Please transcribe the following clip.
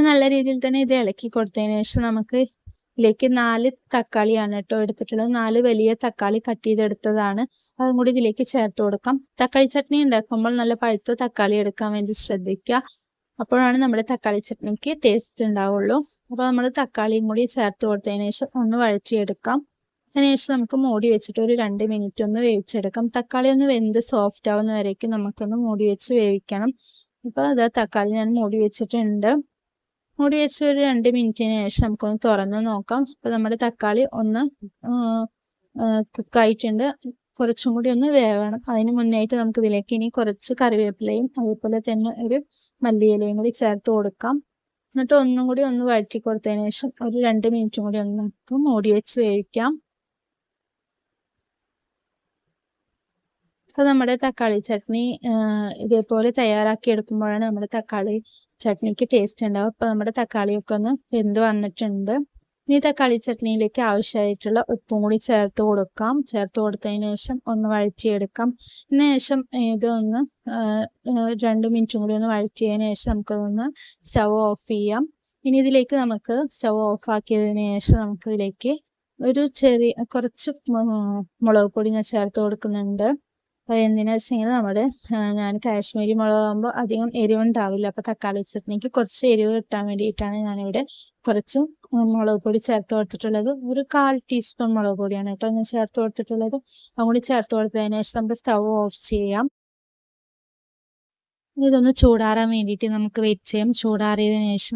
നല്ല രീതിയിൽ തന്നെ ഇത് ഇളക്കി കൊടുത്തതിന് ശേഷം നമുക്ക് ഇതിലേക്ക് 4 തക്കാളിയാണ് കേട്ടോ എടുത്തിട്ടുള്ളത്. 4 വലിയ തക്കാളി കട്ട് ചെയ്തെടുത്തതാണ്. അതും കൂടി ഇതിലേക്ക് ചേർത്ത് കൊടുക്കാം. തക്കാളി ചട്നി ഉണ്ടാക്കുമ്പോൾ നല്ല പഴുത്ത തക്കാളി എടുക്കാൻ വേണ്ടി ശ്രദ്ധിക്കുക. അപ്പോഴാണ് നമ്മുടെ തക്കാളി ചട്നിക്ക് ടേസ്റ്റ് ഉണ്ടാവുള്ളൂ. അപ്പോൾ നമ്മൾ തക്കാളിയും കൂടി ചേർത്ത് കൊടുത്തതിന് ശേഷം ഒന്ന് വഴറ്റിയെടുക്കാം. അതിനുശേഷം നമുക്ക് മൂടി വെച്ചിട്ട് ഒരു 2 മിനിറ്റ് ഒന്ന് വേവിച്ചെടുക്കാം. തക്കാളി ഒന്ന് വെന്ത് സോഫ്റ്റ് ആവുന്ന വരേക്കും നമുക്കൊന്ന് മൂടി വെച്ച് വേവിക്കണം. അപ്പോൾ അതാ തക്കാളി ഞാൻ മൂടി വെച്ചിട്ടുണ്ട്. മൂടി വെച്ച് ഒരു 2 മിനിറ്റിന് ശേഷം നമുക്കൊന്ന് തുറന്ന് നോക്കാം. അപ്പോൾ നമ്മുടെ തക്കാളി ഒന്ന് കുക്കായിട്ടുണ്ട്. കുറച്ചും കൂടി ഒന്ന് വേവണം. അതിന് മുന്നായിട്ട് നമുക്ക് ഇതിലേക്ക് ഇനി കുറച്ച് കറിവേപ്പിലയും അതുപോലെ തന്നെ ഒരു മല്ലിയിലയും കൂടി ചേർത്ത് കൊടുക്കാം. എന്നിട്ട് ഒന്നും കൂടി ഒന്ന് വഴറ്റി കൊടുത്തതിന് ശേഷം ഒരു 2 മിനിറ്റും കൂടി ഒന്ന് നമുക്ക് മൂടി വെച്ച് വേവിക്കാം. അപ്പോൾ നമ്മുടെ തക്കാളി ചട്നി ഇതേപോലെ തയ്യാറാക്കി എടുക്കുമ്പോഴാണ് നമ്മുടെ തക്കാളി ചട്നിക്ക് ടേസ്റ്റ് ഉണ്ടാവും. അപ്പോൾ നമ്മുടെ തക്കാളിയൊക്കെ ഒന്ന് വെന്ത് വന്നിട്ടുണ്ട്. ഇനി തക്കാളി ചട്നിയിലേക്ക് ആവശ്യമായിട്ടുള്ള ഉപ്പും കൂടി ചേർത്ത് കൊടുക്കാം. ചേർത്ത് കൊടുത്തതിന് ശേഷം ഒന്ന് വഴറ്റിയെടുക്കാം. അതിന് ശേഷം ഇതൊന്ന് 2 മിനിറ്റും കൂടി ഒന്ന് വഴറ്റിയതിന് ശേഷം നമുക്കതൊന്ന് സ്റ്റൗ ഓഫ് ചെയ്യാം. ഇനി ഇതിലേക്ക് നമുക്ക് സ്റ്റൗ ഓഫ് ആക്കിയതിന് ശേഷം നമുക്കിതിലേക്ക് ഒരു കുറച്ച് മുളക് പൊടി ഞാൻ ചേർത്ത് കൊടുക്കുന്നുണ്ട്. അപ്പോൾ എന്തിനാ വെച്ചെങ്കിൽ ഞാൻ കാശ്മീരി മുളകാകുമ്പോൾ അധികം എരിവുണ്ടാവില്ല. അപ്പോൾ തക്കാളി ചട്നിക്ക് കുറച്ച് എരിവ് കിട്ടാൻ വേണ്ടിയിട്ടാണ് ഞാനിവിടെ കുറച്ച് മുളക് പൊടി ചേർത്ത് കൊടുത്തിട്ടുള്ളത്. ഒരു 1/4 ടീസ്പൂൺ മുളക് പൊടിയാണ് കേട്ടോ ഞാൻ ചേർത്ത് കൊടുത്തിട്ടുള്ളത്. അതും കൂടി ചേർത്ത് കൊടുത്തതിന് ശേഷം നമുക്ക് സ്റ്റൗ ഓഫ് ചെയ്യാം. ഇതൊന്ന് ചൂടാറാൻ വേണ്ടിയിട്ട് നമുക്ക് വെയിറ്റ് ചെയ്യാം. ചൂടാറിയതിന് ശേഷം